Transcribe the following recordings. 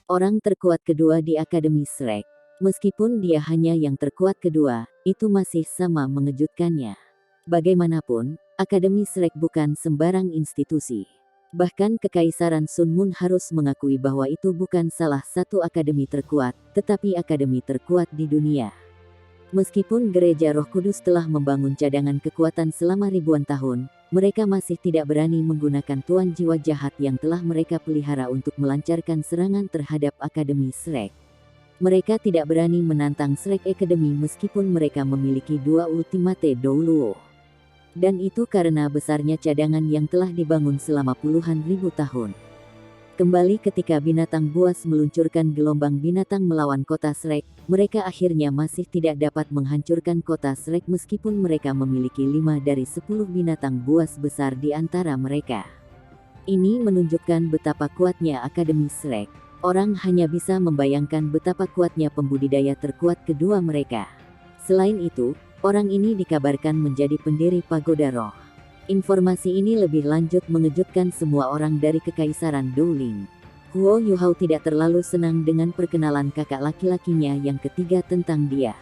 orang terkuat kedua di Akademi Shrek. Meskipun dia hanya yang terkuat kedua, itu masih sama mengejutkannya. Bagaimanapun, Akademi Shrek bukan sembarang institusi. Bahkan Kekaisaran Sun Moon harus mengakui bahwa itu bukan salah satu akademi terkuat, tetapi akademi terkuat di dunia. Meskipun Gereja Roh Kudus telah membangun cadangan kekuatan selama ribuan tahun, mereka masih tidak berani menggunakan tuan jiwa jahat yang telah mereka pelihara untuk melancarkan serangan terhadap Akademi Shrek. Mereka tidak berani menantang Shrek Academy meskipun mereka memiliki dua Ultimate Douluo. Dan itu karena besarnya cadangan yang telah dibangun selama puluhan ribu tahun. Kembali ketika binatang buas meluncurkan gelombang binatang melawan kota Shrek, mereka akhirnya masih tidak dapat menghancurkan kota Shrek meskipun mereka memiliki 5 dari 10 binatang buas besar di antara mereka. Ini menunjukkan betapa kuatnya Akademi Shrek. Orang hanya bisa membayangkan betapa kuatnya pembudidaya terkuat kedua mereka. Selain itu, orang ini dikabarkan menjadi pendiri Pagoda Roh. Informasi ini lebih lanjut mengejutkan semua orang dari Kekaisaran Dowling. Huo Yuhao tidak terlalu senang dengan perkenalan kakak laki-lakinya yang ketiga tentang dia.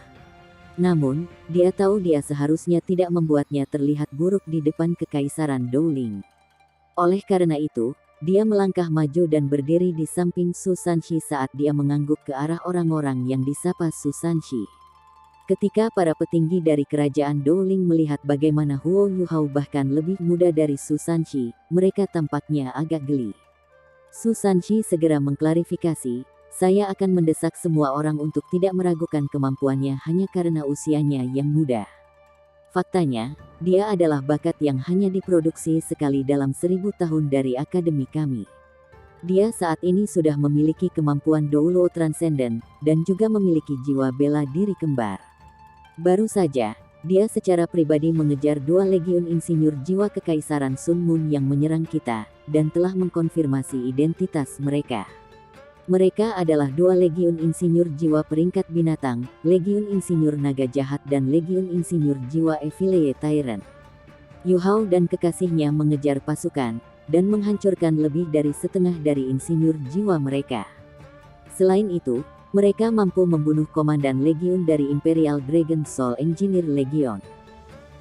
Namun, dia tahu dia seharusnya tidak membuatnya terlihat buruk di depan Kekaisaran Dowling. Oleh karena itu, dia melangkah maju dan berdiri di samping Su Sanshi saat dia mengangguk ke arah orang-orang yang disapa Su Sanshi. Ketika para petinggi dari kerajaan Dowling melihat bagaimana Huo Yuhao bahkan lebih muda dari Su Sanshi, mereka tampaknya agak geli. Su Sanshi segera mengklarifikasi, "Saya akan mendesak semua orang untuk tidak meragukan kemampuannya hanya karena usianya yang muda. Faktanya, dia adalah bakat yang hanya diproduksi sekali dalam 1000 tahun dari akademi kami. Dia saat ini sudah memiliki kemampuan Douluo Transcendent, dan juga memiliki jiwa bela diri kembar. Baru saja, dia secara pribadi mengejar 2 legiun insinyur jiwa Kekaisaran Sun Moon yang menyerang kita, dan telah mengkonfirmasi identitas mereka. Mereka adalah 2 legiun insinyur jiwa peringkat binatang, legiun insinyur naga jahat dan legiun insinyur jiwa Evile Tyrant. Yuhao dan kekasihnya mengejar pasukan, dan menghancurkan lebih dari setengah dari insinyur jiwa mereka. Selain itu, mereka mampu membunuh komandan legiun dari Imperial Dragon Soul Engineer Legion.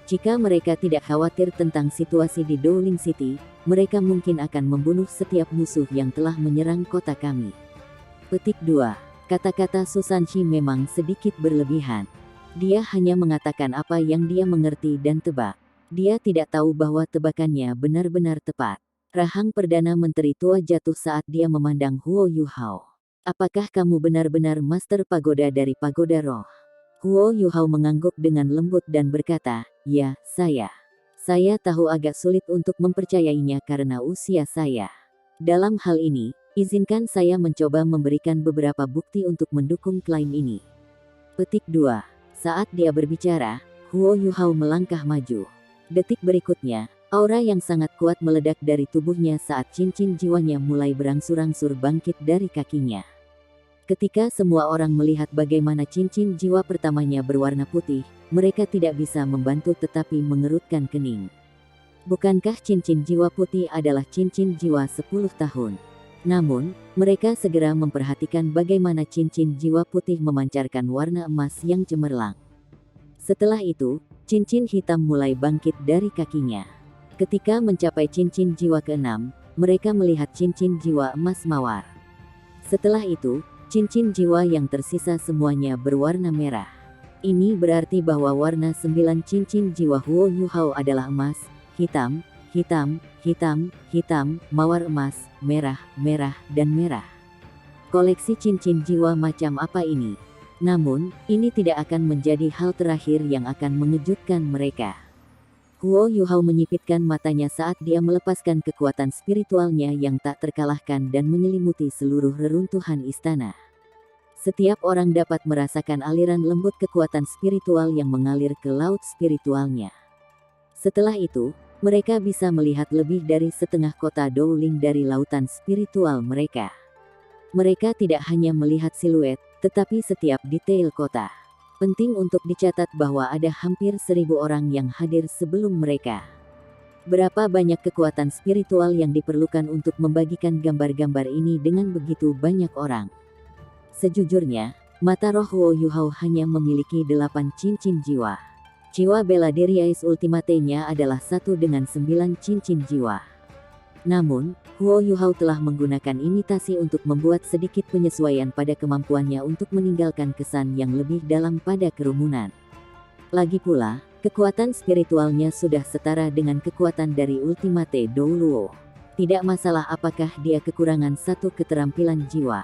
Jika mereka tidak khawatir tentang situasi di Dowling City, mereka mungkin akan membunuh setiap musuh yang telah menyerang kota kami." Petik 2. Kata-kata Su Sanshi memang sedikit berlebihan. Dia hanya mengatakan apa yang dia mengerti dan tebak. Dia tidak tahu bahwa tebakannya benar-benar tepat. Rahang Perdana Menteri tua jatuh saat dia memandang Huo Yuhao. "Apakah kamu benar-benar Master Pagoda dari Pagoda Roh?" Huo Yuhao mengangguk dengan lembut dan berkata, "Ya, saya. Saya tahu agak sulit untuk mempercayainya karena usia saya. Dalam hal ini, izinkan saya mencoba memberikan beberapa bukti untuk mendukung klaim ini." Petik 2. Saat dia berbicara, Huo Yuhao melangkah maju. Detik berikutnya, aura yang sangat kuat meledak dari tubuhnya saat cincin jiwanya mulai berangsur-angsur bangkit dari kakinya. Ketika semua orang melihat bagaimana cincin jiwa pertamanya berwarna putih, mereka tidak bisa membantu tetapi mengerutkan kening. Bukankah cincin jiwa putih adalah cincin jiwa 10 tahun? Namun, mereka segera memperhatikan bagaimana cincin jiwa putih memancarkan warna emas yang cemerlang. Setelah itu, cincin hitam mulai bangkit dari kakinya. Ketika mencapai cincin jiwa ke-6, mereka melihat cincin jiwa emas mawar. Setelah itu, cincin jiwa yang tersisa semuanya berwarna merah. Ini berarti bahwa warna 9 cincin jiwa Huo Yuhao adalah emas, hitam, hitam, hitam, hitam, mawar emas, merah, merah, dan merah. Koleksi cincin jiwa macam apa ini? Namun, ini tidak akan menjadi hal terakhir yang akan mengejutkan mereka. Huo Yuhao menyipitkan matanya saat dia melepaskan kekuatan spiritualnya yang tak terkalahkan dan menyelimuti seluruh reruntuhan istana. Setiap orang dapat merasakan aliran lembut kekuatan spiritual yang mengalir ke laut spiritualnya. Setelah itu, mereka bisa melihat lebih dari setengah kota Dowling dari lautan spiritual mereka. Mereka tidak hanya melihat siluet, tetapi setiap detail kota. Penting untuk dicatat bahwa ada hampir 1000 orang yang hadir sebelum mereka. Berapa banyak kekuatan spiritual yang diperlukan untuk membagikan gambar-gambar ini dengan begitu banyak orang? Sejujurnya, mata roh Huo Yuhao hanya memiliki 8 cincin jiwa. Jiwa bela diri Ais Ultimate-nya adalah 1 dengan 9 cincin jiwa. Namun, Huo Yuhao telah menggunakan imitasi untuk membuat sedikit penyesuaian pada kemampuannya untuk meninggalkan kesan yang lebih dalam pada kerumunan. Lagi pula, kekuatan spiritualnya sudah setara dengan kekuatan dari Ultimate Douluo. Tidak masalah apakah dia kekurangan satu keterampilan jiwa.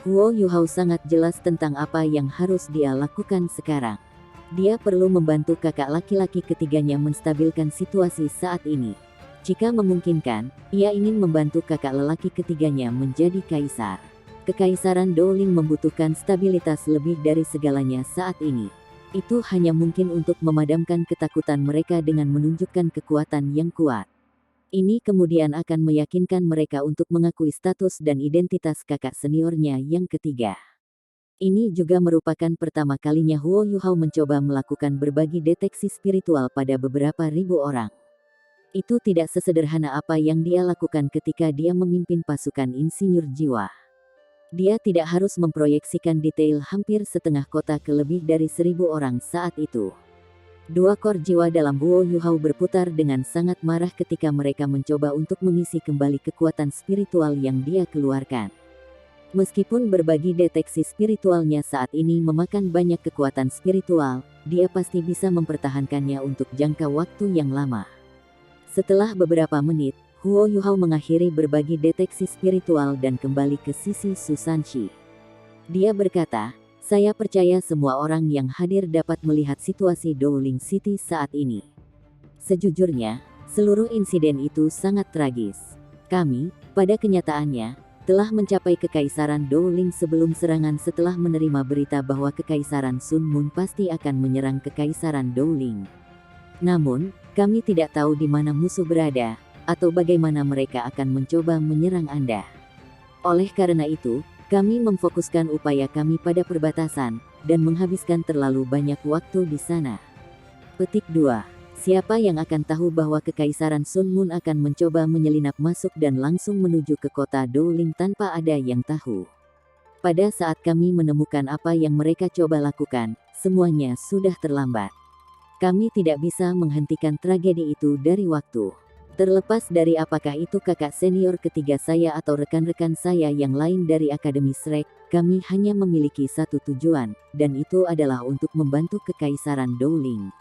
Huo Yuhao sangat jelas tentang apa yang harus dia lakukan sekarang. Dia perlu membantu kakak laki-laki ketiganya menstabilkan situasi saat ini. Jika memungkinkan, ia ingin membantu kakak lelaki ketiganya menjadi kaisar. Kekaisaran Douling membutuhkan stabilitas lebih dari segalanya saat ini. Itu hanya mungkin untuk memadamkan ketakutan mereka dengan menunjukkan kekuatan yang kuat. Ini kemudian akan meyakinkan mereka untuk mengakui status dan identitas kakak seniornya yang ketiga. Ini juga merupakan pertama kalinya Huo Yuhao mencoba melakukan berbagi deteksi spiritual pada beberapa ribu orang. Itu tidak sesederhana apa yang dia lakukan ketika dia memimpin pasukan insinyur jiwa. Dia tidak harus memproyeksikan detail hampir setengah kota ke lebih dari 1000 orang saat itu. 2 kor jiwa dalam Huo Yuhao berputar dengan sangat marah ketika mereka mencoba untuk mengisi kembali kekuatan spiritual yang dia keluarkan. Meskipun berbagi deteksi spiritualnya saat ini memakan banyak kekuatan spiritual, dia pasti bisa mempertahankannya untuk jangka waktu yang lama. Setelah beberapa menit, Huo Yuhao mengakhiri berbagi deteksi spiritual dan kembali ke sisi Susanshi. Dia berkata, "Saya percaya semua orang yang hadir dapat melihat situasi Douling City saat ini. Sejujurnya, seluruh insiden itu sangat tragis. Kami, pada kenyataannya, telah mencapai kekaisaran Douling sebelum serangan setelah menerima berita bahwa kekaisaran Sun Moon pasti akan menyerang kekaisaran Douling. Namun, kami tidak tahu di mana musuh berada, atau bagaimana mereka akan mencoba menyerang Anda. Oleh karena itu, kami memfokuskan upaya kami pada perbatasan, dan menghabiskan terlalu banyak waktu di sana." Petik 2. Siapa yang akan tahu bahwa kekaisaran Sun Moon akan mencoba menyelinap masuk dan langsung menuju ke kota Douling tanpa ada yang tahu? Pada saat kami menemukan apa yang mereka coba lakukan, semuanya sudah terlambat. Kami tidak bisa menghentikan tragedi itu dari waktu. Terlepas dari apakah itu kakak senior ketiga saya atau rekan-rekan saya yang lain dari Akademi Shrek, kami hanya memiliki satu tujuan, dan itu adalah untuk membantu kekaisaran Douling.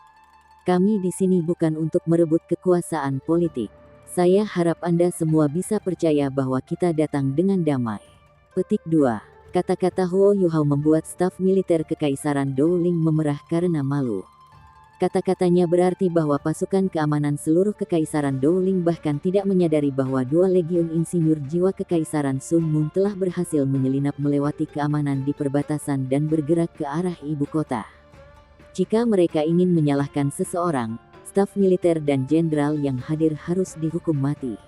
Kami di sini bukan untuk merebut kekuasaan politik. Saya harap Anda semua bisa percaya bahwa kita datang dengan damai. Petik 2. Kata-kata Huo Yuhao membuat staf militer kekaisaran Douling memerah karena malu. Kata-katanya berarti bahwa pasukan keamanan seluruh kekaisaran Douling bahkan tidak menyadari bahwa 2 legiun insinyur jiwa kekaisaran Sun Moon telah berhasil menyelinap melewati keamanan di perbatasan dan bergerak ke arah ibu kota. Jika mereka ingin menyalahkan seseorang, staf militer dan jenderal yang hadir harus dihukum mati.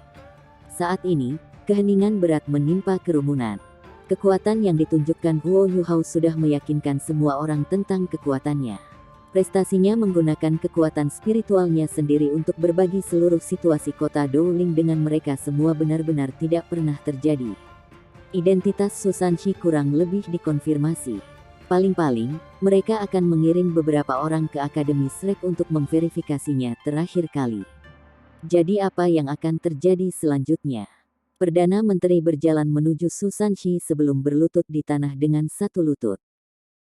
Saat ini, keheningan berat menimpa kerumunan. Kekuatan yang ditunjukkan Huo Yuhao sudah meyakinkan semua orang tentang kekuatannya. Prestasinya menggunakan kekuatan spiritualnya sendiri untuk berbagi seluruh situasi kota Douling dengan mereka semua benar-benar tidak pernah terjadi. Identitas Susanshi kurang lebih dikonfirmasi. Paling-paling, mereka akan mengirim beberapa orang ke Akademi Shrek untuk memverifikasinya terakhir kali. Jadi apa yang akan terjadi selanjutnya? Perdana Menteri berjalan menuju Susanshi sebelum berlutut di tanah dengan satu lutut.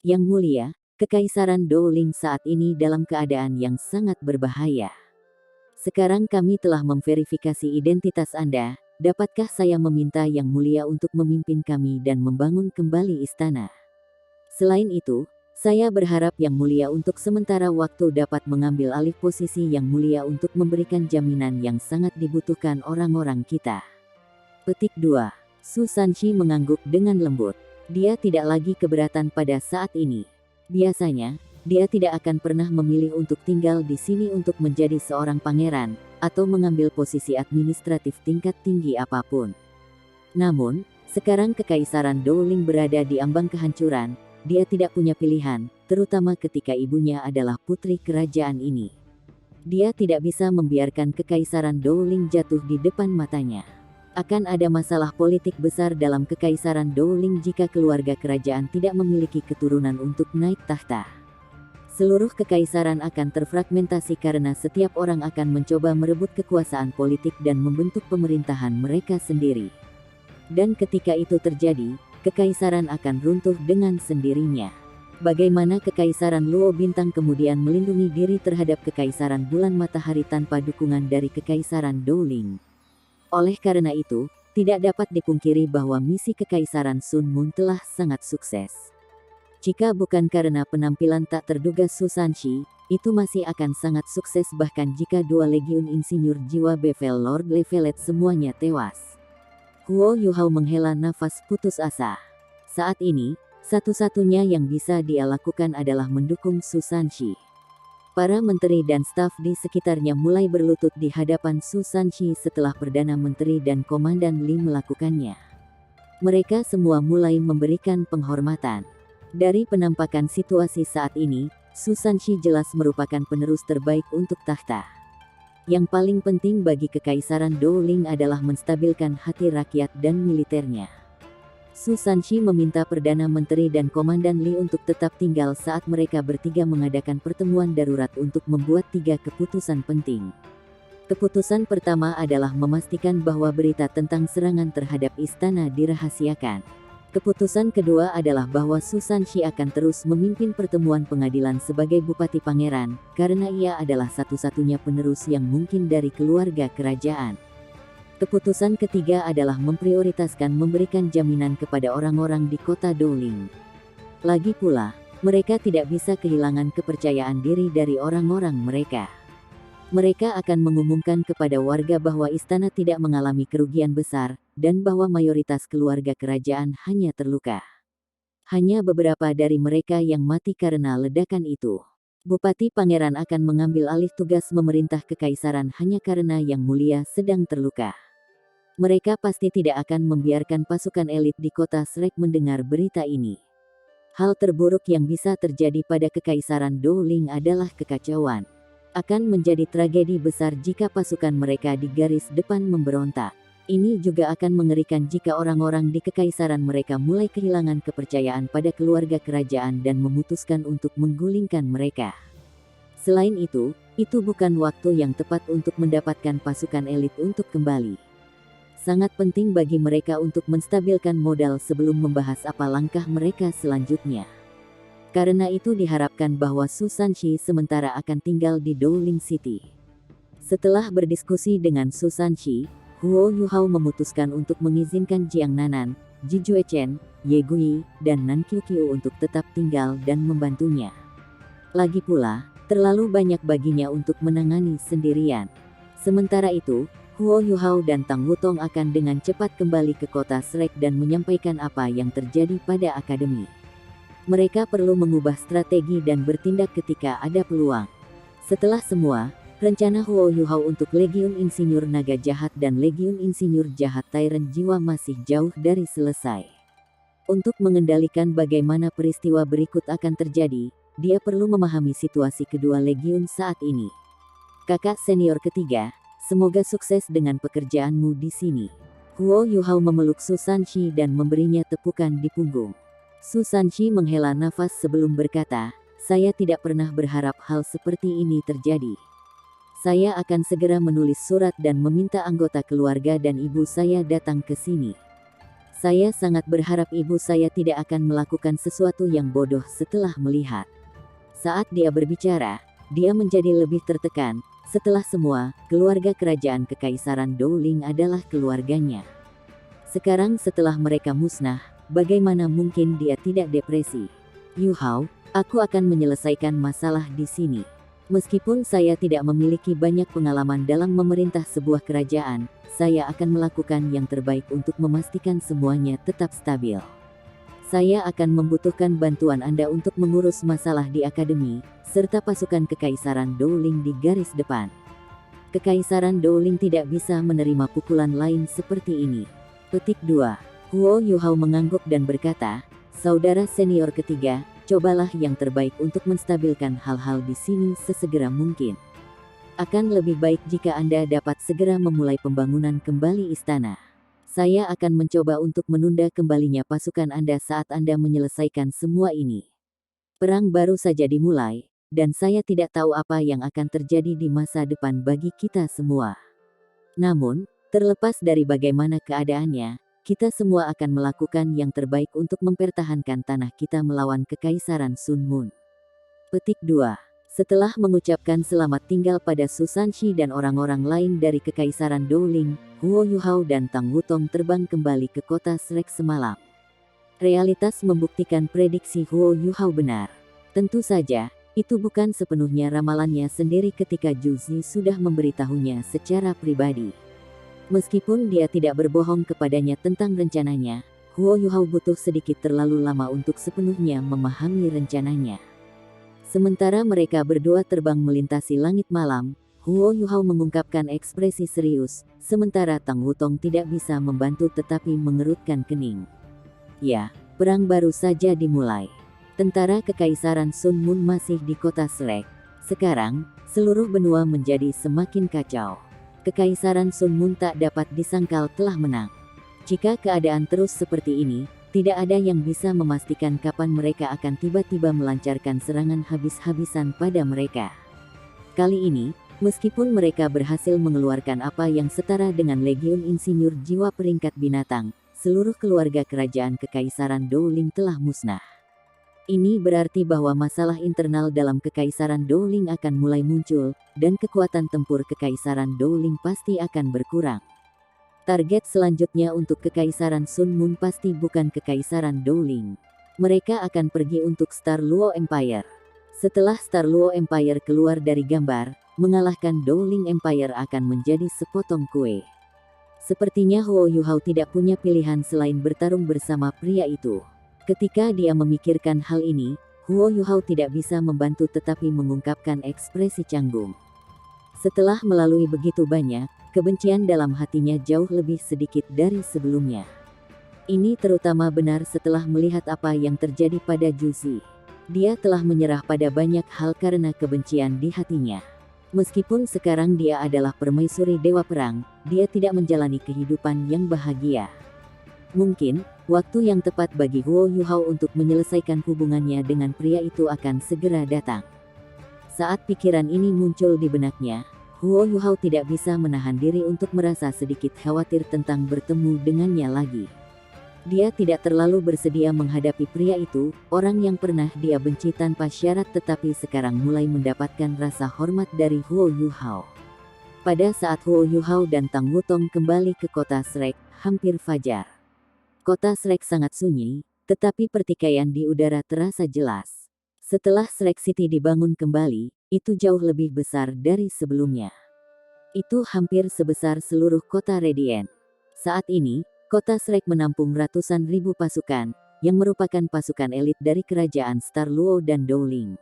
Yang mulia, Kekaisaran Douling saat ini dalam keadaan yang sangat berbahaya. Sekarang kami telah memverifikasi identitas Anda, dapatkah saya meminta Yang Mulia untuk memimpin kami dan membangun kembali istana? Selain itu, saya berharap Yang Mulia untuk sementara waktu dapat mengambil alih posisi Yang Mulia untuk memberikan jaminan yang sangat dibutuhkan orang-orang kita. Petik 2. Susanshi mengangguk dengan lembut. Dia tidak lagi keberatan pada saat ini. Biasanya, dia tidak akan pernah memilih untuk tinggal di sini untuk menjadi seorang pangeran, atau mengambil posisi administratif tingkat tinggi apapun. Namun, sekarang kekaisaran Douling berada di ambang kehancuran, dia tidak punya pilihan, terutama ketika ibunya adalah putri kerajaan ini. Dia tidak bisa membiarkan Kekaisaran Dowling jatuh di depan matanya. Akan ada masalah politik besar dalam Kekaisaran Dowling jika keluarga kerajaan tidak memiliki keturunan untuk naik tahta. Seluruh kekaisaran akan terfragmentasi karena setiap orang akan mencoba merebut kekuasaan politik dan membentuk pemerintahan mereka sendiri. Dan ketika itu terjadi, kekaisaran akan runtuh dengan sendirinya. Bagaimana Kekaisaran Luo Bintang kemudian melindungi diri terhadap Kekaisaran Bulan Matahari tanpa dukungan dari Kekaisaran Dowling? Oleh karena itu, tidak dapat dipungkiri bahwa misi Kekaisaran Sun Moon telah sangat sukses. Jika bukan karena penampilan tak terduga Su Sanshi, itu masih akan sangat sukses bahkan jika 2 legiun insinyur jiwa Bevel Lord Levelet semuanya tewas. Huo Yuhao menghela nafas putus asa. Saat ini, satu-satunya yang bisa dia lakukan adalah mendukung Su Sanshi. Para menteri dan staf di sekitarnya mulai berlutut di hadapan Su Sanshi setelah Perdana Menteri dan Komandan Li melakukannya. Mereka semua mulai memberikan penghormatan. Dari penampakan situasi saat ini, Su Sanshi jelas merupakan penerus terbaik untuk tahta. Yang paling penting bagi Kekaisaran Dowling adalah menstabilkan hati rakyat dan militernya. Su Sanshi meminta Perdana Menteri dan Komandan Li untuk tetap tinggal saat mereka bertiga mengadakan pertemuan darurat untuk membuat 3 keputusan penting. Keputusan pertama adalah memastikan bahwa berita tentang serangan terhadap istana dirahasiakan. Keputusan kedua adalah bahwa Su Sanshi akan terus memimpin pertemuan pengadilan sebagai Bupati Pangeran, karena ia adalah satu-satunya penerus yang mungkin dari keluarga kerajaan. Keputusan ketiga adalah memprioritaskan memberikan jaminan kepada orang-orang di kota Dowling. Lagi pula, mereka tidak bisa kehilangan kepercayaan diri dari orang-orang mereka. Mereka akan mengumumkan kepada warga bahwa istana tidak mengalami kerugian besar, dan bahwa mayoritas keluarga kerajaan hanya terluka. Hanya beberapa dari mereka yang mati karena ledakan itu. Bupati Pangeran akan mengambil alih tugas memerintah kekaisaran hanya karena Yang Mulia sedang terluka. Mereka pasti tidak akan membiarkan pasukan elit di kota Shrek mendengar berita ini. Hal terburuk yang bisa terjadi pada Kekaisaran Dowling adalah kekacauan. Akan menjadi tragedi besar jika pasukan mereka di garis depan memberontak. Ini juga akan mengerikan jika orang-orang di kekaisaran mereka mulai kehilangan kepercayaan pada keluarga kerajaan dan memutuskan untuk menggulingkan mereka. Selain itu bukan waktu yang tepat untuk mendapatkan pasukan elit untuk kembali. Sangat penting bagi mereka untuk menstabilkan modal sebelum membahas apa langkah mereka selanjutnya. Karena itu diharapkan bahwa Su Sanshi sementara akan tinggal di Dowling City. Setelah berdiskusi dengan Su Sanshi, Huo Yuhao memutuskan untuk mengizinkan Jiang Nanan, Ji Juechen, Ye Gui, dan Nan Qiuqiu untuk tetap tinggal dan membantunya. Lagi pula, terlalu banyak baginya untuk menangani sendirian. Sementara itu, Huo Yuhao dan Tang Wutong akan dengan cepat kembali ke kota Shrek dan menyampaikan apa yang terjadi pada akademi. Mereka perlu mengubah strategi dan bertindak ketika ada peluang. Setelah semua, rencana Huo Yuhao untuk Legiun Insinyur Naga Jahat dan Legiun Insinyur Jahat Tyrant Jiwa masih jauh dari selesai. Untuk mengendalikan bagaimana peristiwa berikut akan terjadi, dia perlu memahami situasi kedua legiun saat ini. Kakak senior ketiga, semoga sukses dengan pekerjaanmu di sini. Huo Yuhao memeluk Su Sanshi dan memberinya tepukan di punggung. Su Sanshi menghela nafas sebelum berkata, saya tidak pernah berharap hal seperti ini terjadi. Saya akan segera menulis surat dan meminta anggota keluarga dan ibu saya datang ke sini. Saya sangat berharap ibu saya tidak akan melakukan sesuatu yang bodoh setelah melihat. Saat dia berbicara, dia menjadi lebih tertekan. Setelah semua, keluarga kerajaan Kekaisaran Dowling adalah keluarganya. Sekarang setelah mereka musnah, bagaimana mungkin dia tidak depresi? Yuhao, aku akan menyelesaikan masalah di sini. Meskipun saya tidak memiliki banyak pengalaman dalam memerintah sebuah kerajaan, saya akan melakukan yang terbaik untuk memastikan semuanya tetap stabil. Saya akan membutuhkan bantuan Anda untuk mengurus masalah di akademi, serta pasukan Kekaisaran Dowling di garis depan. Kekaisaran Dowling tidak bisa menerima pukulan lain seperti ini. Petik 2. Huo Yuhao mengangguk dan berkata, saudara senior ketiga, cobalah yang terbaik untuk menstabilkan hal-hal di sini sesegera mungkin. Akan lebih baik jika Anda dapat segera memulai pembangunan kembali istana. Saya akan mencoba untuk menunda kembalinya pasukan Anda saat Anda menyelesaikan semua ini. Perang baru saja dimulai, dan saya tidak tahu apa yang akan terjadi di masa depan bagi kita semua. Namun, terlepas dari bagaimana keadaannya, kita semua akan melakukan yang terbaik untuk mempertahankan tanah kita melawan Kekaisaran Sun Mun. Petik 2. Setelah mengucapkan selamat tinggal pada Susanshi dan orang-orang lain dari Kekaisaran Douling, Huo Yuhao dan Tang Wutong terbang kembali ke kota Shrek semalam. Realitas membuktikan prediksi Huo Yuhao benar. Tentu saja, itu bukan sepenuhnya ramalannya sendiri ketika Zhu Zi sudah memberitahunya secara pribadi. Meskipun dia tidak berbohong kepadanya tentang rencananya, Huo Yuhao butuh sedikit terlalu lama untuk sepenuhnya memahami rencananya. Sementara mereka berdua terbang melintasi langit malam, Huo Yuhao mengungkapkan ekspresi serius, sementara Tang Wutong tidak bisa membantu tetapi mengerutkan kening. Ya, perang baru saja dimulai. Tentara Kekaisaran Sun Mun masih di kota Shrek. Sekarang, seluruh benua menjadi semakin kacau. Kekaisaran Sun Mun tak dapat disangkal telah menang. Jika keadaan terus seperti ini, tidak ada yang bisa memastikan kapan mereka akan tiba-tiba melancarkan serangan habis-habisan pada mereka. Kali ini, meskipun mereka berhasil mengeluarkan apa yang setara dengan Legiun Insinyur Jiwa peringkat binatang, seluruh keluarga kerajaan Kekaisaran Douling telah musnah. Ini berarti bahwa masalah internal dalam Kekaisaran Douling akan mulai muncul, dan kekuatan tempur Kekaisaran Douling pasti akan berkurang. Target selanjutnya untuk Kekaisaran Sun Mun pasti bukan Kekaisaran Douling. Mereka akan pergi untuk Star Luo Empire. Setelah Star Luo Empire keluar dari gambar, mengalahkan Douling Empire akan menjadi sepotong kue. Sepertinya Huo Yuhao tidak punya pilihan selain bertarung bersama pria itu. Ketika dia memikirkan hal ini, Huo Yuhao tidak bisa membantu tetapi mengungkapkan ekspresi canggung. Setelah melalui begitu banyak, kebencian dalam hatinya jauh lebih sedikit dari sebelumnya. Ini terutama benar setelah melihat apa yang terjadi pada Zhu Zi. Dia telah menyerah pada banyak hal karena kebencian di hatinya. Meskipun sekarang dia adalah permaisuri Dewa Perang, dia tidak menjalani kehidupan yang bahagia. Mungkin, waktu yang tepat bagi Huo Yuhao untuk menyelesaikan hubungannya dengan pria itu akan segera datang. Saat pikiran ini muncul di benaknya, Huo Yuhao tidak bisa menahan diri untuk merasa sedikit khawatir tentang bertemu dengannya lagi. Dia tidak terlalu bersedia menghadapi pria itu, orang yang pernah dia benci tanpa syarat tetapi sekarang mulai mendapatkan rasa hormat dari Huo Yuhao. Pada saat Huo Yuhao dan Tang Wutong kembali ke kota Shrek, hampir fajar. Kota Shrek sangat sunyi, tetapi pertikaian di udara terasa jelas. Setelah Shrek City dibangun kembali, itu jauh lebih besar dari sebelumnya. Itu hampir sebesar seluruh kota Radiant. Saat ini, kota Shrek menampung ratusan ribu pasukan, yang merupakan pasukan elit dari kerajaan Star Luo dan Douling.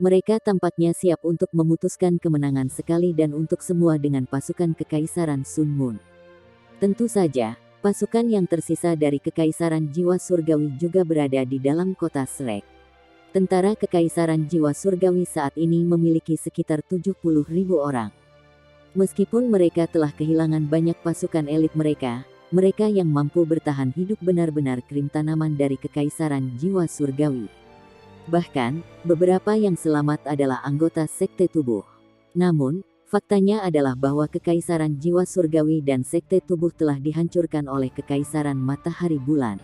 Mereka tampaknya siap untuk memutuskan kemenangan sekali dan untuk semua dengan pasukan Kekaisaran Sun Mun. Tentu saja, pasukan yang tersisa dari Kekaisaran Jiwa Surgawi juga berada di dalam kota Shrek. Tentara Kekaisaran Jiwa Surgawi saat ini memiliki sekitar 70.000 orang. Meskipun mereka telah kehilangan banyak pasukan elit mereka, mereka yang mampu bertahan hidup benar-benar krim tanaman dari Kekaisaran Jiwa Surgawi. Bahkan, beberapa yang selamat adalah anggota Sekte Tubuh. Namun, faktanya adalah bahwa Kekaisaran Jiwa Surgawi dan Sekte Tubuh telah dihancurkan oleh Kekaisaran Matahari Bulan.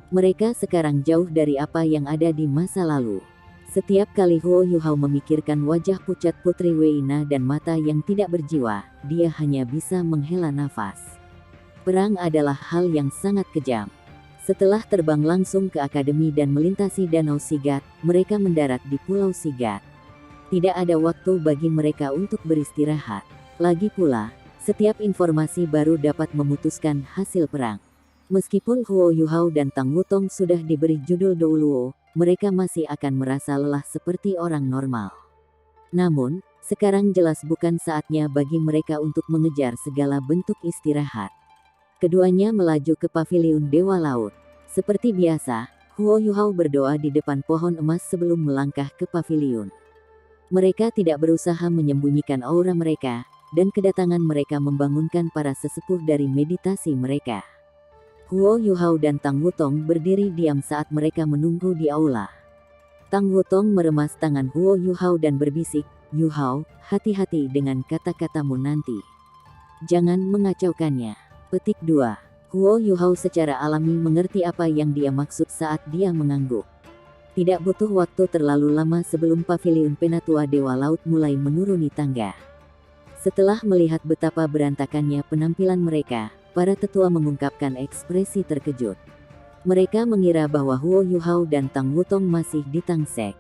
Mereka sekarang jauh dari apa yang ada di masa lalu. Setiap kali Huo Yuhao memikirkan wajah pucat Putri Weina dan mata yang tidak berjiwa, dia hanya bisa menghela nafas. Perang adalah hal yang sangat kejam. Setelah terbang langsung ke akademi dan melintasi Danau Sigat, mereka mendarat di Pulau Sigat. Tidak ada waktu bagi mereka untuk beristirahat. Lagi pula, setiap informasi baru dapat memutuskan hasil perang. Meskipun Huo Yuhao dan Tang Wutong sudah diberi judul Douluo, mereka masih akan merasa lelah seperti orang normal. Namun, sekarang jelas bukan saatnya bagi mereka untuk mengejar segala bentuk istirahat. Keduanya melaju ke paviliun Dewa Laut. Seperti biasa, Huo Yuhao berdoa di depan pohon emas sebelum melangkah ke paviliun. Mereka tidak berusaha menyembunyikan aura mereka, dan kedatangan mereka membangunkan para sesepuh dari meditasi mereka. Huo Yuhao dan Tang Wutong berdiri diam saat mereka menunggu di aula. Tang Wutong meremas tangan Huo Yuhao dan berbisik, "Yuhao, hati-hati dengan kata-katamu nanti. Jangan mengacaukannya." Petik 2. Huo Yuhao secara alami mengerti apa yang dia maksud saat dia mengangguk. Tidak butuh waktu terlalu lama sebelum paviliun Penatua Dewa Laut mulai menuruni tangga. Setelah melihat betapa berantakannya penampilan mereka, para tetua mengungkapkan ekspresi terkejut. Mereka mengira bahwa Huo Yuhao dan Tang Wutong masih di Tangsek.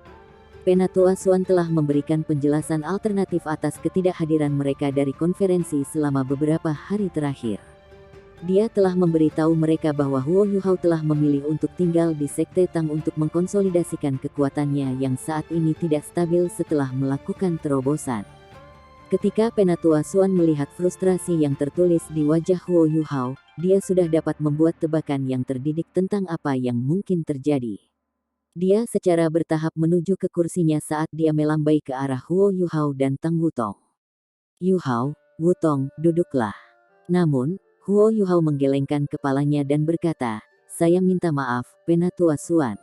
Penatua Xuan telah memberikan penjelasan alternatif atas ketidakhadiran mereka dari konferensi selama beberapa hari terakhir. Dia telah memberitahu mereka bahwa Huo Yuhao telah memilih untuk tinggal di Sekte Tang untuk mengkonsolidasikan kekuatannya yang saat ini tidak stabil setelah melakukan terobosan. Ketika Penatua Xuan melihat frustrasi yang tertulis di wajah Huo Yuhao, dia sudah dapat membuat tebakan yang terdidik tentang apa yang mungkin terjadi. Dia secara bertahap menuju ke kursinya saat dia melambai ke arah Huo Yuhao dan Tang Wutong. "Yuhao, Wutong, duduklah." Namun, Huo Yuhao menggelengkan kepalanya dan berkata, "Saya minta maaf, Penatua Xuan.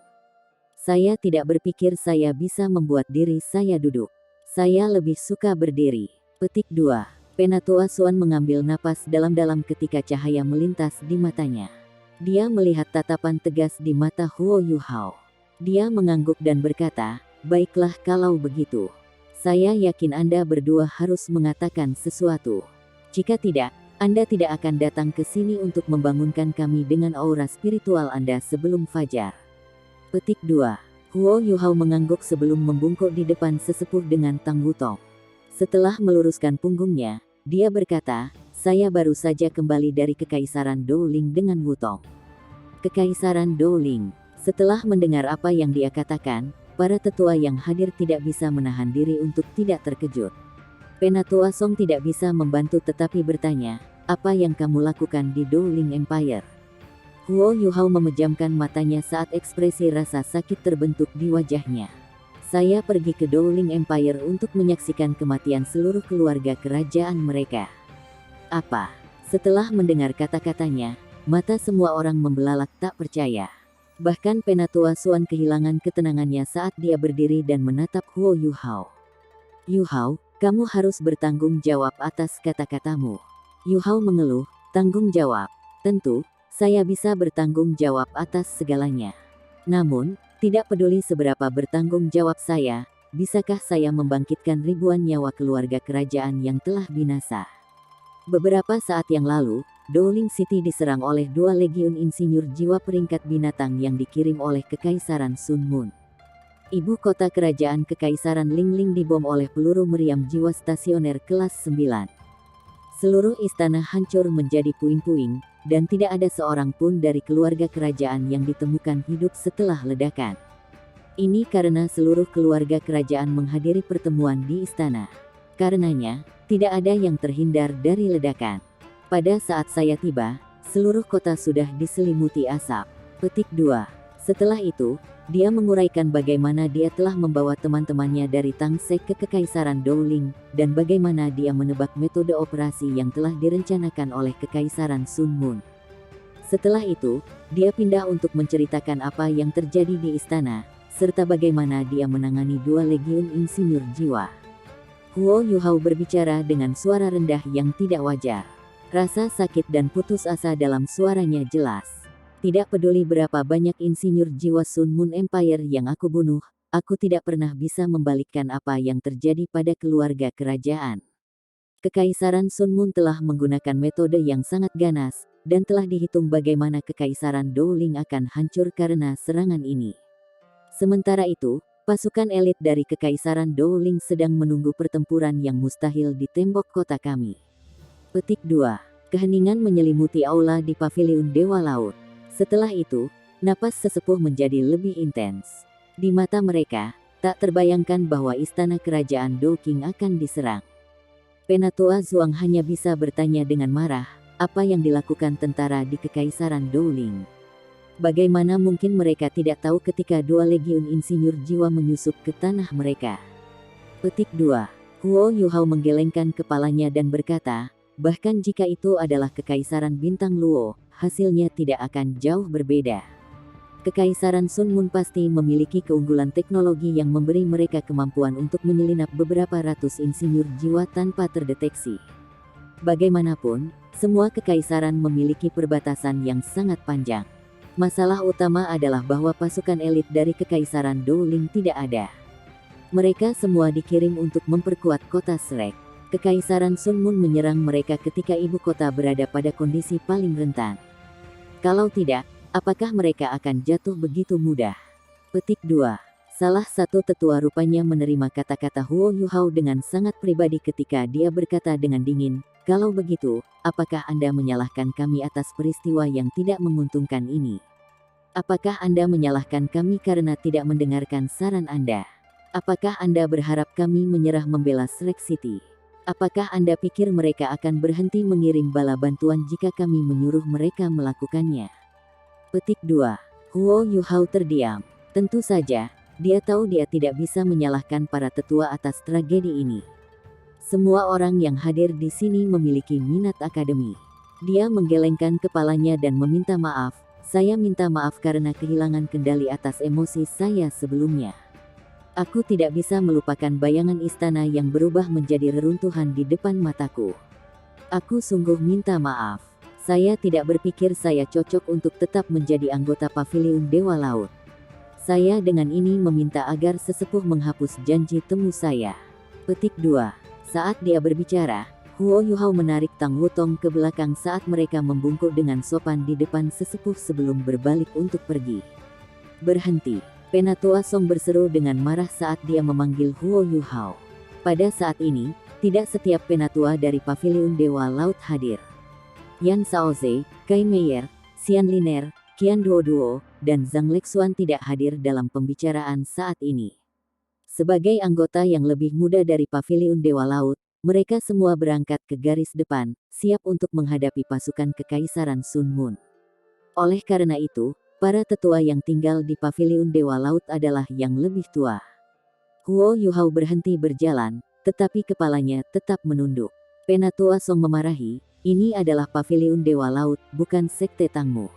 Saya tidak berpikir saya bisa membuat diri saya duduk. Saya lebih suka berdiri." Petik 2. Penatua Xuan mengambil napas dalam-dalam ketika cahaya melintas di matanya. Dia melihat tatapan tegas di mata Huo Yuhao. Dia mengangguk dan berkata, "Baiklah kalau begitu. Saya yakin Anda berdua harus mengatakan sesuatu. Jika tidak, Anda tidak akan datang ke sini untuk membangunkan kami dengan aura spiritual Anda sebelum fajar." Petik 2. Huo Yuhao mengangguk sebelum membungkuk di depan sesepuh dengan Tang Wutong. Setelah meluruskan punggungnya, dia berkata, "Saya baru saja kembali dari Kekaisaran Douling dengan Wutong." Kekaisaran Douling. Setelah mendengar apa yang dia katakan, para tetua yang hadir tidak bisa menahan diri untuk tidak terkejut. Penatua Song tidak bisa membantu tetapi bertanya, "Apa yang kamu lakukan di Douling Empire?" Huo Yuhao memejamkan matanya saat ekspresi rasa sakit terbentuk di wajahnya. "Saya pergi ke Douling Empire untuk menyaksikan kematian seluruh keluarga kerajaan mereka." "Apa?" Setelah mendengar kata-katanya, mata semua orang membelalak tak percaya. Bahkan Penatua Xuan kehilangan ketenangannya saat dia berdiri dan menatap Huo Yuhao. "Yuhao, kamu harus bertanggung jawab atas kata-katamu." Yuhao mengeluh, "Tanggung jawab? Tentu, saya bisa bertanggung jawab atas segalanya. Namun, tidak peduli seberapa bertanggung jawab saya, bisakah saya membangkitkan ribuan nyawa keluarga kerajaan yang telah binasa?" Beberapa saat yang lalu, Douling City diserang oleh 2 legiun insinyur jiwa peringkat binatang yang dikirim oleh Kekaisaran Sun Moon. Ibu kota kerajaan Kekaisaran Lingling dibom oleh peluru meriam jiwa stasioner kelas 9. Seluruh istana hancur menjadi puing-puing, dan tidak ada seorang pun dari keluarga kerajaan yang ditemukan hidup setelah ledakan. Ini karena seluruh keluarga kerajaan menghadiri pertemuan di istana. Karenanya, tidak ada yang terhindar dari ledakan. Pada saat saya tiba, seluruh kota sudah diselimuti asap. Petik 2. Setelah itu, dia menguraikan bagaimana dia telah membawa teman-temannya dari Tangsek ke Kekaisaran Douling, dan bagaimana dia menebak metode operasi yang telah direncanakan oleh Kekaisaran Sun Moon. Setelah itu, dia pindah untuk menceritakan apa yang terjadi di istana, serta bagaimana dia menangani 2 legiun insinyur jiwa. Huo Yuhao berbicara dengan suara rendah yang tidak wajar. Rasa sakit dan putus asa dalam suaranya jelas. "Tidak peduli berapa banyak insinyur jiwa Sun Moon Empire yang aku bunuh, aku tidak pernah bisa membalikkan apa yang terjadi pada keluarga kerajaan. Kekaisaran Sun Moon telah menggunakan metode yang sangat ganas, dan telah dihitung bagaimana Kekaisaran Douling akan hancur karena serangan ini. Sementara itu, pasukan elit dari Kekaisaran Douling sedang menunggu pertempuran yang mustahil di tembok kota kami." Petik 2. Keheningan menyelimuti aula di paviliun Dewa Laut. Setelah itu, napas sesepuh menjadi lebih intens. Di mata mereka, tak terbayangkan bahwa istana kerajaan Douking akan diserang. Penatua Zhuang hanya bisa bertanya dengan marah, apa yang dilakukan tentara di Kekaisaran Douling? Bagaimana mungkin mereka tidak tahu ketika 2 legiun insinyur jiwa menyusup ke tanah mereka? Petik 2. Huo Yuhao menggelengkan kepalanya dan berkata, bahkan jika itu adalah kekaisaran bintang Luo, hasilnya tidak akan jauh berbeda. Kekaisaran Sun Moon pasti memiliki keunggulan teknologi yang memberi mereka kemampuan untuk menyelinap beberapa ratus insinyur jiwa tanpa terdeteksi. Bagaimanapun, semua kekaisaran memiliki perbatasan yang sangat panjang. Masalah utama adalah bahwa pasukan elit dari kekaisaran Dowling tidak ada. Mereka semua dikirim untuk memperkuat kota Shrek. Kekaisaran Sun Moon menyerang mereka ketika ibu kota berada pada kondisi paling rentan. Kalau tidak, apakah mereka akan jatuh begitu mudah? Petik 2. Salah satu tetua rupanya menerima kata-kata Huo Yuhao dengan sangat pribadi ketika dia berkata dengan dingin, kalau begitu, apakah Anda menyalahkan kami atas peristiwa yang tidak menguntungkan ini? Apakah Anda menyalahkan kami karena tidak mendengarkan saran Anda? Apakah Anda berharap kami menyerah membela Shrek City? Apakah Anda pikir mereka akan berhenti mengirim bala bantuan jika kami menyuruh mereka melakukannya? Petik 2. Huo Yuhao terdiam. Tentu saja, dia tahu dia tidak bisa menyalahkan para tetua atas tragedi ini. Semua orang yang hadir di sini memiliki minat akademi. Dia menggelengkan kepalanya dan meminta maaf. Saya minta maaf karena kehilangan kendali atas emosi saya sebelumnya. Aku tidak bisa melupakan bayangan istana yang berubah menjadi reruntuhan di depan mataku. Aku sungguh minta maaf. Saya tidak berpikir saya cocok untuk tetap menjadi anggota Paviliun Dewa Laut. Saya dengan ini meminta agar sesepuh menghapus janji temu saya. Petik 2. Saat dia berbicara, Huo Yuhao menarik Tang Wutong ke belakang saat mereka membungkuk dengan sopan di depan sesepuh sebelum berbalik untuk pergi. Berhenti. Penatua Song berseru dengan marah saat dia memanggil Huo Yuhao. Pada saat ini, tidak setiap penatua dari Paviliun Dewa Laut hadir. Yan Shaoze, Kai Meier, Xian Liner, Qian Duoduo, dan Zhang Lexuan tidak hadir dalam pembicaraan saat ini. Sebagai anggota yang lebih muda dari Paviliun Dewa Laut, mereka semua berangkat ke garis depan, siap untuk menghadapi pasukan Kekaisaran Sun Moon. Oleh karena itu, para tetua yang tinggal di Paviliun Dewa Laut adalah yang lebih tua. Huo Yuhao berhenti berjalan, tetapi kepalanya tetap menunduk. Penatua Song memarahi, ini adalah Paviliun Dewa Laut, bukan sekte Tangmu.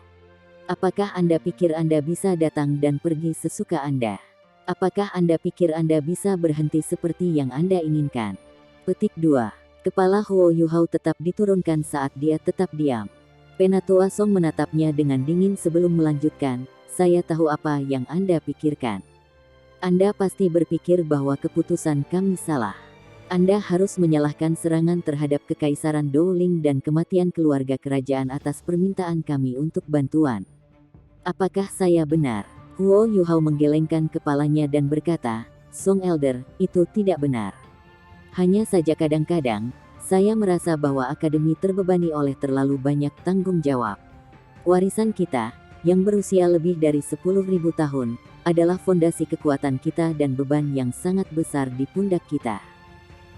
Apakah Anda pikir Anda bisa datang dan pergi sesuka Anda? Apakah Anda pikir Anda bisa berhenti seperti yang Anda inginkan? Petik 2. Kepala Huo Yuhao tetap diturunkan saat dia tetap diam. Penatua Song menatapnya dengan dingin sebelum melanjutkan, saya tahu apa yang Anda pikirkan. Anda pasti berpikir bahwa keputusan kami salah. Anda harus menyalahkan serangan terhadap Kekaisaran Dowling dan kematian keluarga kerajaan atas permintaan kami untuk bantuan. Apakah saya benar? Huo Yuhao menggelengkan kepalanya dan berkata, Song Elder, itu tidak benar. Hanya saja kadang-kadang, saya merasa bahwa akademi terbebani oleh terlalu banyak tanggung jawab. Warisan kita, yang berusia lebih dari 10.000 tahun, adalah fondasi kekuatan kita dan beban yang sangat besar di pundak kita.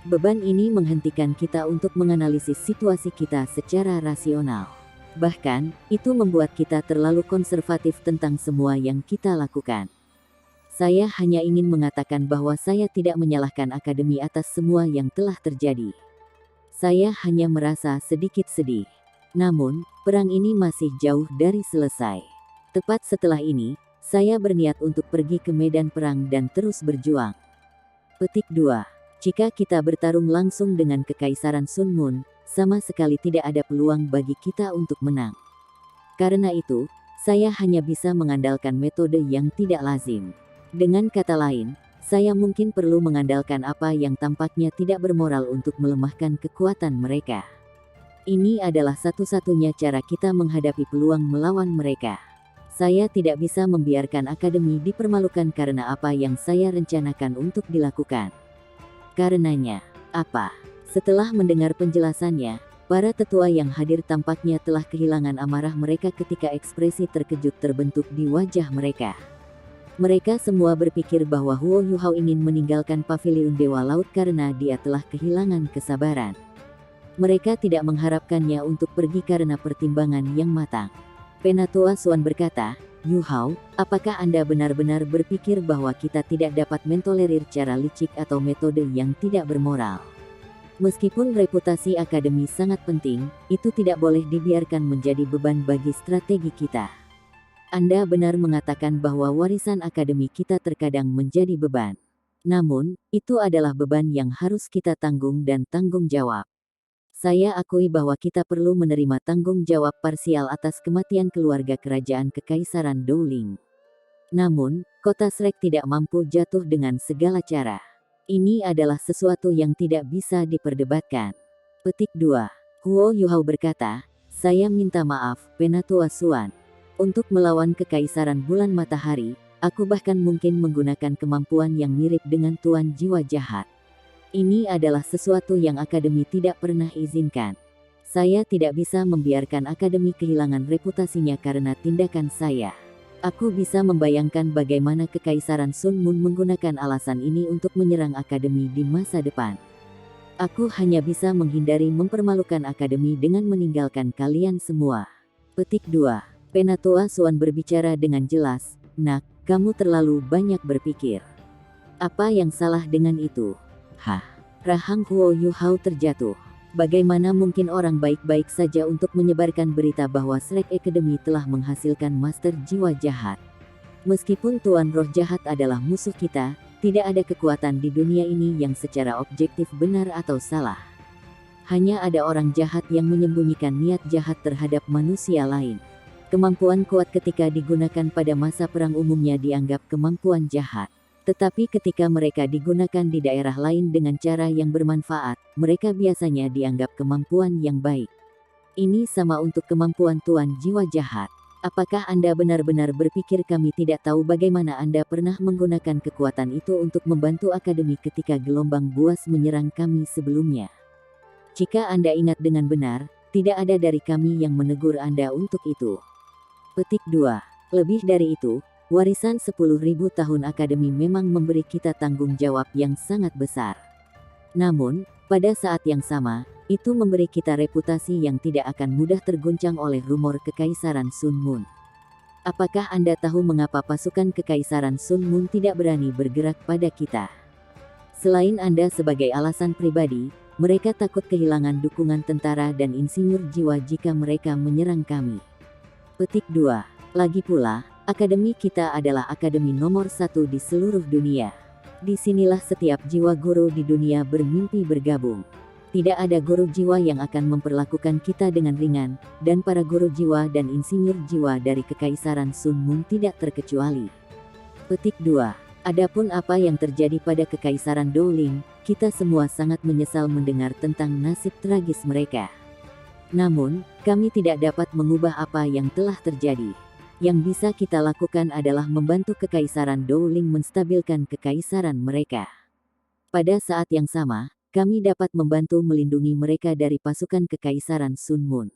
Beban ini menghentikan kita untuk menganalisis situasi kita secara rasional. Bahkan, itu membuat kita terlalu konservatif tentang semua yang kita lakukan. Saya hanya ingin mengatakan bahwa saya tidak menyalahkan akademi atas semua yang telah terjadi. Saya hanya merasa sedikit sedih. Namun, perang ini masih jauh dari selesai. Tepat setelah ini, saya berniat untuk pergi ke medan perang dan terus berjuang. Petik 2. Jika kita bertarung langsung dengan Kekaisaran Sun Moon, sama sekali tidak ada peluang bagi kita untuk menang. Karena itu, saya hanya bisa mengandalkan metode yang tidak lazim. Dengan kata lain, saya mungkin perlu mengandalkan apa yang tampaknya tidak bermoral untuk melemahkan kekuatan mereka. Ini adalah satu-satunya cara kita menghadapi peluang melawan mereka. Saya tidak bisa membiarkan akademi dipermalukan karena apa yang saya rencanakan untuk dilakukan. Karenanya, apa? Setelah mendengar penjelasannya, para tetua yang hadir tampaknya telah kehilangan amarah mereka ketika ekspresi terkejut terbentuk di wajah mereka. Mereka semua berpikir bahwa Huo Yuhao ingin meninggalkan Paviliun Dewa Laut karena dia telah kehilangan kesabaran. Mereka tidak mengharapkannya untuk pergi karena pertimbangan yang matang. Penatua Xuan berkata, Yu Hao, apakah Anda benar-benar berpikir bahwa kita tidak dapat mentolerir cara licik atau metode yang tidak bermoral? Meskipun reputasi akademi sangat penting, itu tidak boleh dibiarkan menjadi beban bagi strategi kita. Anda benar mengatakan bahwa warisan akademi kita terkadang menjadi beban. Namun, itu adalah beban yang harus kita tanggung dan tanggung jawab. Saya akui bahwa kita perlu menerima tanggung jawab parsial atas kematian keluarga kerajaan Kekaisaran Dowling. Namun, kota Shrek tidak mampu jatuh dengan segala cara. Ini adalah sesuatu yang tidak bisa diperdebatkan. Petik 2. Huo Yuhao berkata, saya minta maaf, Penatua Suan. Untuk melawan Kekaisaran Bulan Matahari, aku bahkan mungkin menggunakan kemampuan yang mirip dengan Tuan Jiwa Jahat. Ini adalah sesuatu yang Akademi tidak pernah izinkan. Saya tidak bisa membiarkan Akademi kehilangan reputasinya karena tindakan saya. Aku bisa membayangkan bagaimana Kekaisaran Sun Moon menggunakan alasan ini untuk menyerang Akademi di masa depan. Aku hanya bisa menghindari mempermalukan Akademi dengan meninggalkan kalian semua. Petik 2. Penatua Suan berbicara dengan jelas, nak, kamu terlalu banyak berpikir. Apa yang salah dengan itu? Hah? Rahang Huo Yuhao terjatuh. Bagaimana mungkin orang baik-baik saja untuk menyebarkan berita bahwa Shrek Academy telah menghasilkan Master Jiwa Jahat? Meskipun Tuan Roh Jahat adalah musuh kita, tidak ada kekuatan di dunia ini yang secara objektif benar atau salah. Hanya ada orang jahat yang menyembunyikan niat jahat terhadap manusia lain. Kemampuan kuat ketika digunakan pada masa perang umumnya dianggap kemampuan jahat. Tetapi ketika mereka digunakan di daerah lain dengan cara yang bermanfaat, mereka biasanya dianggap kemampuan yang baik. Ini sama untuk kemampuan Tuan Jiwa Jahat. Apakah Anda benar-benar berpikir kami tidak tahu bagaimana Anda pernah menggunakan kekuatan itu untuk membantu Akademi ketika gelombang buas menyerang kami sebelumnya? Jika Anda ingat dengan benar, tidak ada dari kami yang menegur Anda untuk itu. Petik 2. Lebih dari itu, warisan 10.000 tahun Akademi memang memberi kita tanggung jawab yang sangat besar. Namun, pada saat yang sama, itu memberi kita reputasi yang tidak akan mudah terguncang oleh rumor Kekaisaran Sun Moon. Apakah Anda tahu mengapa pasukan Kekaisaran Sun Moon tidak berani bergerak pada kita? Selain Anda sebagai alasan pribadi, mereka takut kehilangan dukungan tentara dan insinyur jiwa jika mereka menyerang kami. Petik 2. Lagi pula, Akademi kita adalah akademi nomor 1 di seluruh dunia. Disinilah setiap jiwa guru di dunia bermimpi bergabung. Tidak ada guru jiwa yang akan memperlakukan kita dengan ringan, dan para guru jiwa dan insinyur jiwa dari Kekaisaran Sun Moon tidak terkecuali. Petik 2. Adapun apa yang terjadi pada Kekaisaran Dowling, kita semua sangat menyesal mendengar tentang nasib tragis mereka. Namun, kami tidak dapat mengubah apa yang telah terjadi. Yang bisa kita lakukan adalah membantu Kekaisaran Dowling menstabilkan kekaisaran mereka. Pada saat yang sama, kami dapat membantu melindungi mereka dari pasukan Kekaisaran Sun Moon.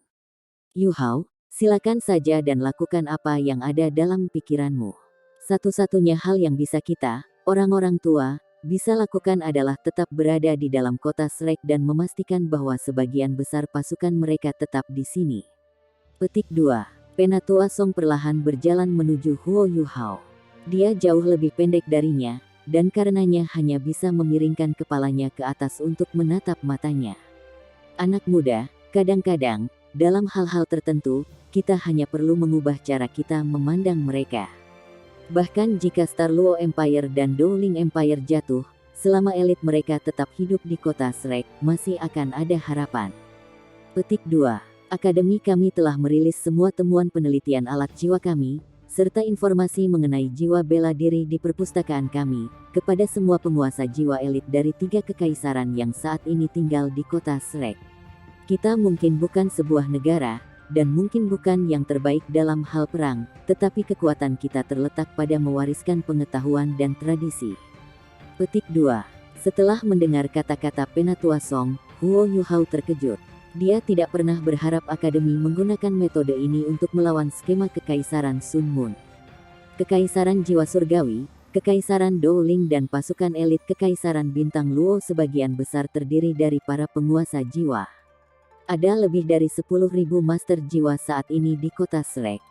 Yu Hao, silakan saja dan lakukan apa yang ada dalam pikiranmu. Satu-satunya hal yang bisa kita, orang-orang tua, bisa lakukan adalah tetap berada di dalam kota Shrek dan memastikan bahwa sebagian besar pasukan mereka tetap di sini. Petik 2. Penatua Song perlahan berjalan menuju Huo Yuhao. Dia jauh lebih pendek darinya, dan karenanya hanya bisa memiringkan kepalanya ke atas untuk menatap matanya. Anak muda, kadang-kadang, dalam hal-hal tertentu, kita hanya perlu mengubah cara kita memandang mereka. Bahkan jika Star Luo Empire dan Dowling Empire jatuh, selama elit mereka tetap hidup di kota Shrek, masih akan ada harapan. Petik 2. Akademi kami telah merilis semua temuan penelitian alat jiwa kami, serta informasi mengenai jiwa bela diri di perpustakaan kami, kepada semua penguasa jiwa elit dari 3 kekaisaran yang saat ini tinggal di kota Shrek. Kita mungkin bukan sebuah negara, dan mungkin bukan yang terbaik dalam hal perang, tetapi kekuatan kita terletak pada mewariskan pengetahuan dan tradisi. Petik 2. Setelah mendengar kata-kata Penatua Song, Huo Yuhao terkejut. Dia tidak pernah berharap Akademi menggunakan metode ini untuk melawan skema Kekaisaran Sun Moon. Kekaisaran Jiwa Surgawi, Kekaisaran Dowling dan pasukan elit Kekaisaran Bintang Luo sebagian besar terdiri dari para penguasa jiwa. Ada lebih dari 10.000 master jiwa saat ini di kota Shrek.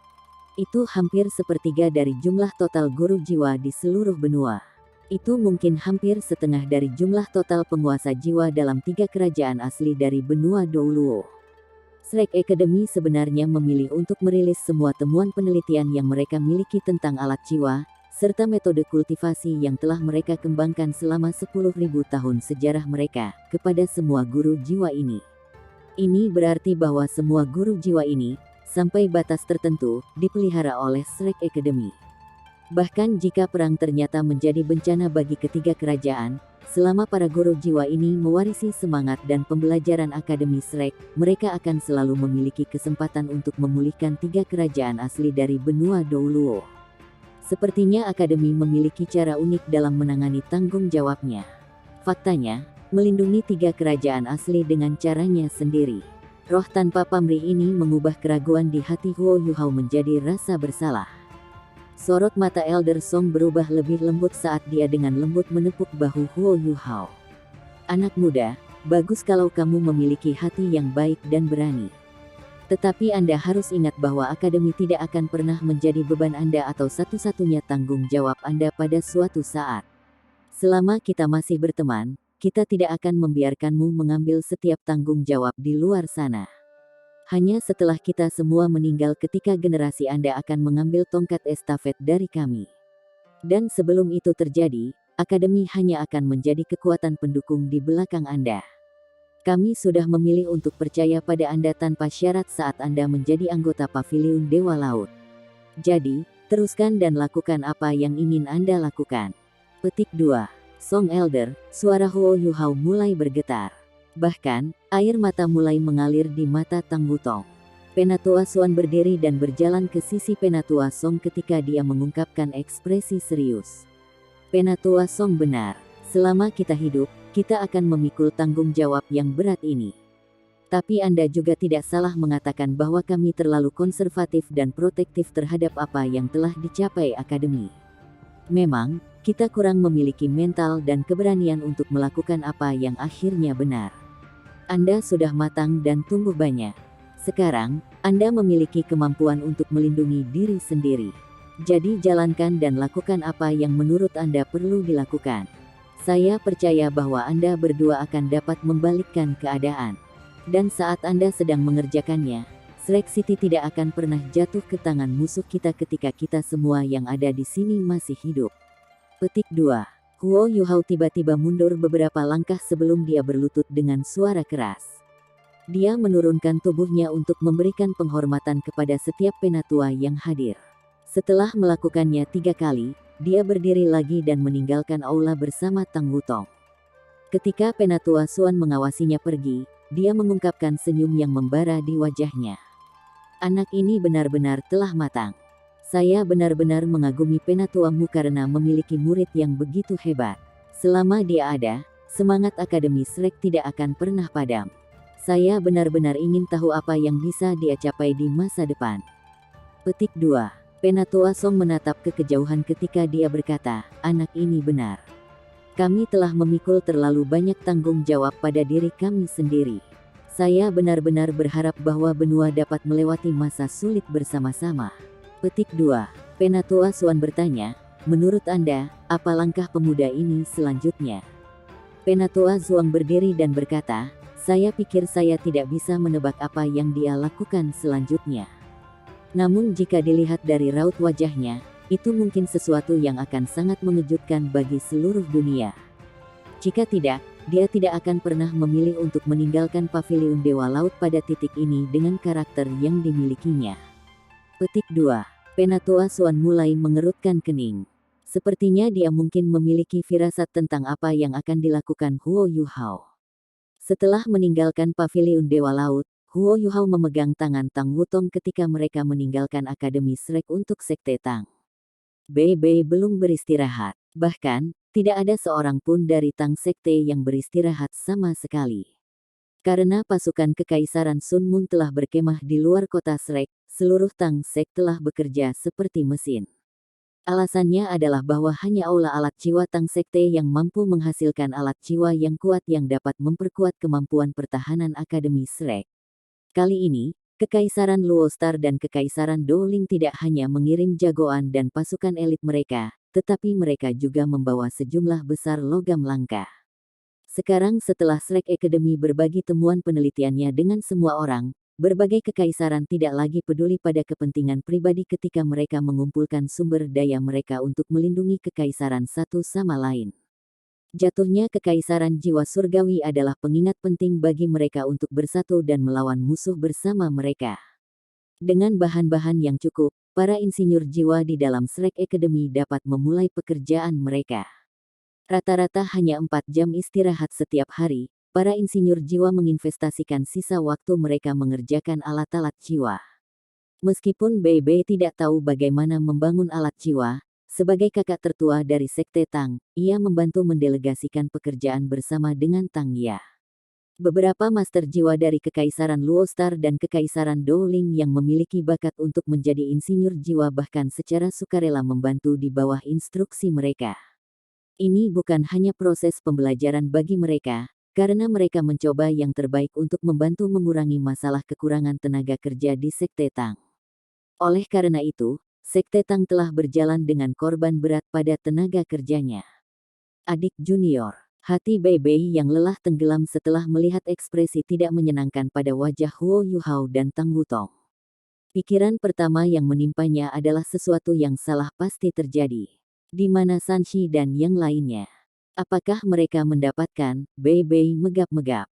Itu hampir sepertiga dari jumlah total guru jiwa di seluruh benua. Itu mungkin hampir setengah dari jumlah total penguasa jiwa dalam 3 kerajaan asli dari benua Douluo. Shrek Academy sebenarnya memilih untuk merilis semua temuan penelitian yang mereka miliki tentang alat jiwa, serta metode kultivasi yang telah mereka kembangkan selama 10.000 tahun sejarah mereka, kepada semua guru jiwa ini. Ini berarti bahwa semua guru jiwa ini, sampai batas tertentu, dipelihara oleh Shrek Academy. Bahkan jika perang ternyata menjadi bencana bagi ketiga kerajaan, selama para guru jiwa ini mewarisi semangat dan pembelajaran Akademi Shrek, mereka akan selalu memiliki kesempatan untuk memulihkan 3 kerajaan asli dari benua Douluo. Sepertinya Akademi memiliki cara unik dalam menangani tanggung jawabnya. Faktanya, melindungi 3 kerajaan asli dengan caranya sendiri. Roh tanpa pamrih ini mengubah keraguan di hati Huo Yuhao menjadi rasa bersalah. Sorot mata Elder Song berubah lebih lembut saat dia dengan lembut menepuk bahu Huo Yuhao. Anak muda, bagus kalau kamu memiliki hati yang baik dan berani. Tetapi Anda harus ingat bahwa Akademi tidak akan pernah menjadi beban Anda atau satu-satunya tanggung jawab Anda pada suatu saat. Selama kita masih berteman, kita tidak akan membiarkanmu mengambil setiap tanggung jawab di luar sana. Hanya setelah kita semua meninggal ketika generasi Anda akan mengambil tongkat estafet dari kami. Dan sebelum itu terjadi, Akademi hanya akan menjadi kekuatan pendukung di belakang Anda. Kami sudah memilih untuk percaya pada Anda tanpa syarat saat Anda menjadi anggota Paviliun Dewa Laut. Jadi, teruskan dan lakukan apa yang ingin Anda lakukan. Petik 2. Song Elder, suara Huo Yuhao mulai bergetar. Bahkan, air mata mulai mengalir di mata Tang Wutong. Penatua Xuan berdiri dan berjalan ke sisi Penatua Song ketika dia mengungkapkan ekspresi serius. Penatua Song benar, selama kita hidup, kita akan memikul tanggung jawab yang berat ini. Tapi Anda juga tidak salah mengatakan bahwa kami terlalu konservatif dan protektif terhadap apa yang telah dicapai Akademi. Memang, kita kurang memiliki mental dan keberanian untuk melakukan apa yang akhirnya benar. Anda sudah matang dan tumbuh banyak. Sekarang, Anda memiliki kemampuan untuk melindungi diri sendiri. Jadi jalankan dan lakukan apa yang menurut Anda perlu dilakukan. Saya percaya bahwa Anda berdua akan dapat membalikkan keadaan. Dan saat Anda sedang mengerjakannya, Shrek City tidak akan pernah jatuh ke tangan musuh kita ketika kita semua yang ada di sini masih hidup. Petik 2. Huo Yuhao tiba-tiba mundur beberapa langkah sebelum dia berlutut dengan suara keras. Dia menurunkan tubuhnya untuk memberikan penghormatan kepada setiap penatua yang hadir. Setelah melakukannya 3 kali, dia berdiri lagi dan meninggalkan aula bersama Tang Wutong. Ketika Penatua Xuan mengawasinya pergi, dia mengungkapkan senyum yang membara di wajahnya. Anak ini benar-benar telah matang. Saya benar-benar mengagumi Penatuamu karena memiliki murid yang begitu hebat. Selama dia ada, semangat Akademi Shrek tidak akan pernah padam. Saya benar-benar ingin tahu apa yang bisa dia capai di masa depan. Petik 2. Penatua Song menatap ke kejauhan ketika dia berkata, anak ini benar. Kami telah memikul terlalu banyak tanggung jawab pada diri kami sendiri. Saya benar-benar berharap bahwa benua dapat melewati masa sulit bersama-sama. Petik 2. Penatua Xuan bertanya, menurut Anda, apa langkah pemuda ini selanjutnya? Penatua Zhuang berdiri dan berkata, saya pikir saya tidak bisa menebak apa yang dia lakukan selanjutnya. Namun jika dilihat dari raut wajahnya, itu mungkin sesuatu yang akan sangat mengejutkan bagi seluruh dunia. Jika tidak, dia tidak akan pernah memilih untuk meninggalkan Paviliun Dewa Laut pada titik ini dengan karakter yang dimilikinya. Petik 2. Penatua Xuan mulai mengerutkan kening. Sepertinya dia mungkin memiliki firasat tentang apa yang akan dilakukan Huo Yuhao. Setelah meninggalkan Paviliun Dewa Laut, Huo Yuhao memegang tangan Tang Wutong ketika mereka meninggalkan Akademi Shrek untuk Sekte Tang. Bei belum beristirahat. Bahkan, tidak ada seorang pun dari Tang Sekte yang beristirahat sama sekali. Karena pasukan Kekaisaran Sun Moon telah berkemah di luar kota Shrek, seluruh Tang Sek telah bekerja seperti mesin. Alasannya adalah bahwa hanya aula alat jiwa Tang Sekte yang mampu menghasilkan alat jiwa yang kuat yang dapat memperkuat kemampuan pertahanan Akademi Shrek. Kali ini, Kekaisaran Luostar dan Kekaisaran Dowling tidak hanya mengirim jagoan dan pasukan elit mereka, tetapi mereka juga membawa sejumlah besar logam langka. Sekarang setelah Shrek Academy berbagi temuan penelitiannya dengan semua orang, berbagai kekaisaran tidak lagi peduli pada kepentingan pribadi ketika mereka mengumpulkan sumber daya mereka untuk melindungi kekaisaran satu sama lain. Jatuhnya kekaisaran jiwa surgawi adalah pengingat penting bagi mereka untuk bersatu dan melawan musuh bersama mereka. Dengan bahan-bahan yang cukup, para insinyur jiwa di dalam Shrek Academy dapat memulai pekerjaan mereka. Rata-rata hanya 4 jam istirahat setiap hari, para insinyur jiwa menginvestasikan sisa waktu mereka mengerjakan alat-alat jiwa. Meskipun Bei tidak tahu bagaimana membangun alat jiwa, sebagai kakak tertua dari Sekte Tang, ia membantu mendelegasikan pekerjaan bersama dengan Tang Ya. Beberapa master jiwa dari Kekaisaran Luostar dan Kekaisaran Dowling yang memiliki bakat untuk menjadi insinyur jiwa bahkan secara sukarela membantu di bawah instruksi mereka. Ini bukan hanya proses pembelajaran bagi mereka, karena mereka mencoba yang terbaik untuk membantu mengurangi masalah kekurangan tenaga kerja di Sekte Tang. Oleh karena itu, Sekte Tang telah berjalan dengan korban berat pada tenaga kerjanya. Adik junior, hati Bei yang lelah tenggelam setelah melihat ekspresi tidak menyenangkan pada wajah Huo Yuhao dan Tang Wutong. Pikiran pertama yang menimpanya adalah sesuatu yang salah pasti terjadi. Di mana Sanshi dan yang lainnya? Apakah mereka mendapatkan? Bei megap-megap.